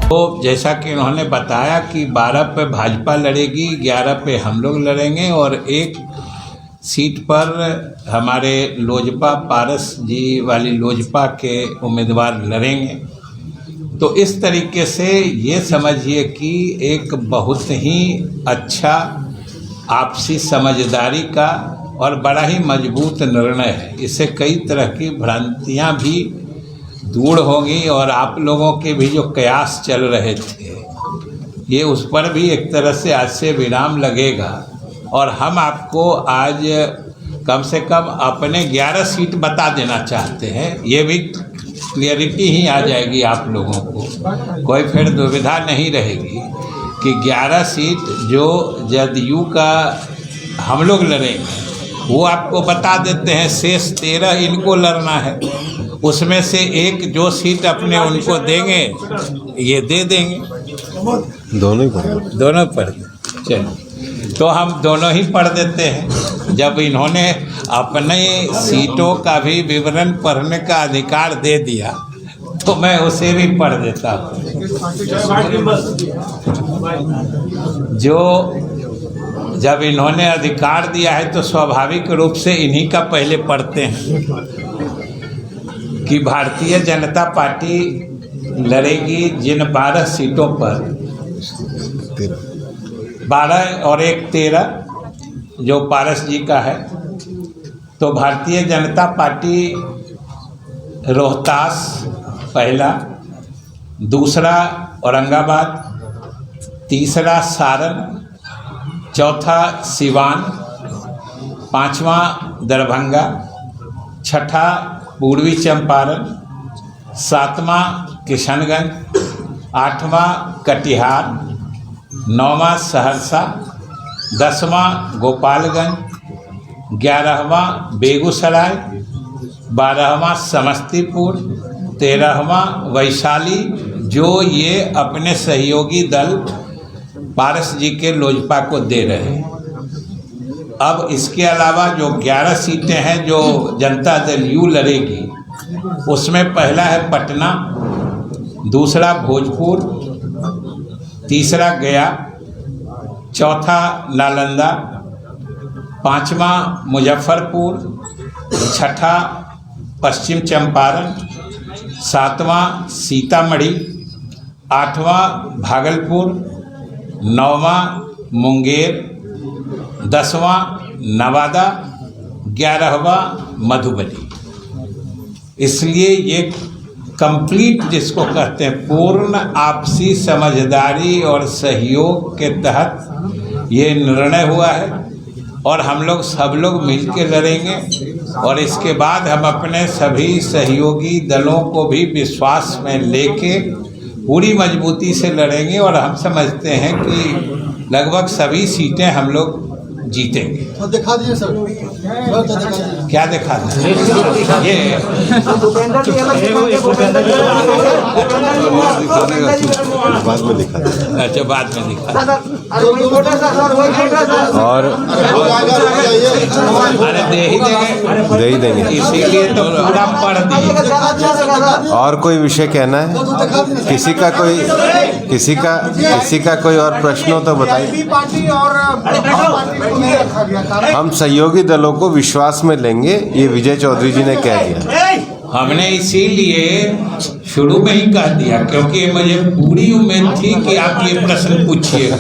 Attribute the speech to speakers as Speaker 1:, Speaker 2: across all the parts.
Speaker 1: तो जैसा कि उन्होंने बताया कि 12 पे भाजपा लड़ेगी, 11 पे हम लोग लड़ेंगे और एक सीट पर हमारे लोजपा पारस जी वाली लोजपा के उम्मीदवार लड़ेंगे। तो इस तरीके से ये समझिए कि एक बहुत ही अच्छा आपसी समझदारी का और बड़ा ही मजबूत निर्णय है। इससे कई तरह की भ्रांतियां भी दूर होंगी और आप लोगों के भी जो कयास चल रहे थे ये उस पर भी एक तरह से आज से विराम लगेगा। और हम आपको आज कम से कम अपने 11 सीट बता देना चाहते हैं। ये भी क्लियरिटी ही आ जाएगी आप लोगों को, कोई फिर दुविधा नहीं रहेगी कि 11 सीट जो जदयू का हम लोग लड़ेंगे वो आपको बता देते हैं। शेष 13 इनको लड़ना है, उसमें से एक जो सीट अपने उनको देंगे ये दे देंगे। दोनों पढ़ चलो, तो हम दोनों ही पढ़ देते हैं। जब इन्होंने अपने सीटों का भी विवरण पढ़ने का अधिकार दे दिया तो मैं उसे भी पढ़ देता हूँ। जो जब इन्होंने अधिकार दिया है तो स्वाभाविक रूप से इन्हीं का पहले पढ़ते हैं कि भारतीय जनता पार्टी लड़ेगी जिन 12 सीटों पर, 12 और एक 13 जो पारस जी का है। तो भारतीय जनता पार्टी रोहतास पहला, दूसरा औरंगाबाद, तीसरा सारण, चौथा सिवान, पांचवा दरभंगा, छठा पूर्वी चंपारण, सातवां किशनगंज, आठवां कटिहार, 9वां सहरसा, 10वां गोपालगंज, 11वां बेगूसराय, 12वां समस्तीपुर, 13वां वैशाली, जो ये अपने सहयोगी दल पारस जी के लोजपा को दे रहे हैं। अब इसके अलावा जो 11 सीटें हैं जो जनता दल यू लड़ेगी, उसमें पहला है पटना, दूसरा भोजपुर, तीसरा गया, चौथा नालंदा, पांचवा मुजफ्फरपुर, छठा पश्चिम चंपारण, सातवां सीतामढ़ी, आठवां भागलपुर, 9वां मुंगेर, 10वां नवादा, 11वां मधुबनी। इसलिए ये कंप्लीट जिसको कहते हैं पूर्ण आपसी समझदारी और सहयोग के तहत ये निर्णय हुआ है और हम लोग सब लोग मिलकर लड़ेंगे। और इसके बाद हम अपने सभी सहयोगी दलों को भी विश्वास में लेके पूरी मजबूती से लड़ेंगे और हम समझते हैं कि लगभग सभी सीटें हम लोग जीतेंगे।
Speaker 2: तो दिखा दीजिए सर,
Speaker 1: क्या दिखा दें? ये
Speaker 3: बाद में दिखा,
Speaker 1: अच्छा बाद में दिखा।
Speaker 3: और
Speaker 1: अरे दे ही देंगे,
Speaker 3: इसीलिए
Speaker 1: तो पूरा पढ़ दिए।
Speaker 3: और कोई विषय कहना है? किसी का कोई और प्रश्न हो तो बताइए। हम सहयोगी दलों को विश्वास में लेंगे, ये विजय चौधरी जी ने कह दिया।
Speaker 1: हमने इसीलिए शुरू में ही कह दिया क्योंकि मुझे पूरी उम्मीद थी कि आप ये प्रश्न पूछिएगा।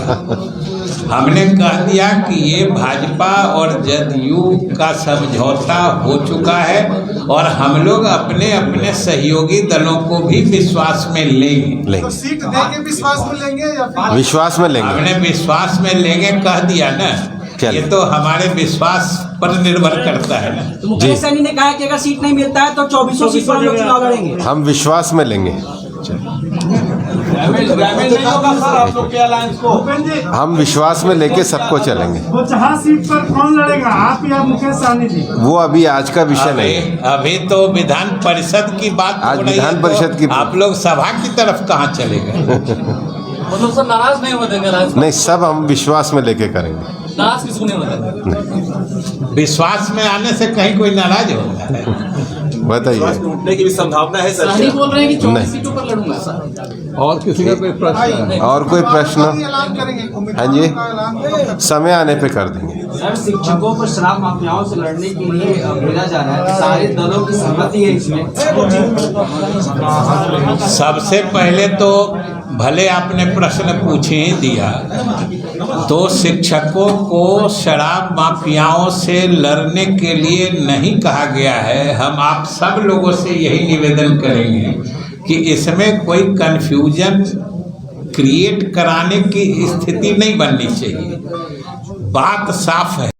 Speaker 1: हमने कह दिया कि ये भाजपा और जदयू का समझौता हो चुका है और हम लोग अपने अपने सहयोगी दलों को भी विश्वास में लेंगे।
Speaker 2: तो सीट देके विश्वास में लेंगे या फिर
Speaker 3: विश्वास में लेंगे?
Speaker 1: हमने विश्वास में लेंगे कह दिया ना, ये तो हमारे विश्वास पर निर्भर करता है ना।
Speaker 4: तो मुकेश सहनी ने कहा कि अगर सीट नहीं मिलता है तो 24 सीट पर हम लोग चुनाव लड़ेंगे।
Speaker 3: हम विश्वास में लेंगे, हम विश्वास में लेके सबको चलेंगे।
Speaker 5: वो 4 सीट पर कौन लड़ेगा, आप या मुकेश सहनी जी?
Speaker 3: वो अभी आज का विषय नहीं है।
Speaker 1: अभी तो विधान परिषद की बात
Speaker 3: आज
Speaker 1: हो रही है,
Speaker 3: विधान परिषद की
Speaker 1: आप लोग सभा की तरफ कहाँ चले गए?
Speaker 4: मतलब सब नाराज नहीं होते?
Speaker 3: नहीं, सब हम विश्वास में लेके करेंगे।
Speaker 4: नाराज किसको नहीं होता?
Speaker 1: विश्वास में आने से कहीं कोई नाराज होता है?
Speaker 3: बताइए।
Speaker 6: टूटने की भी संभावना है सर?
Speaker 7: सहनी बोल रहे हैं कि 24
Speaker 3: नहीं।
Speaker 7: सीटों पर लड़ूंगा।
Speaker 1: और किसी का कोई प्रश्न है?
Speaker 3: और कोई प्रश्न?
Speaker 2: ऐलान करेंगे
Speaker 3: हाँ जी,
Speaker 2: का ऐलान
Speaker 3: समय आने पे कर देंगे।
Speaker 4: सर, शिक्षकों को शराब माफियाओं से लड़ने के लिए भेजा जा रहा है, सारे दलों की सहमति है इसमें।
Speaker 1: सबसे पहले तो भले आपने प्रश्न पूछे ही दिया, तो शिक्षकों को शराब माफियाओं से लड़ने के लिए नहीं कहा गया है। हम आप सब लोगों से यही निवेदन करेंगे कि इसमें कोई कन्फ्यूजन क्रिएट कराने की स्थिति नहीं बननी चाहिए। बात साफ है।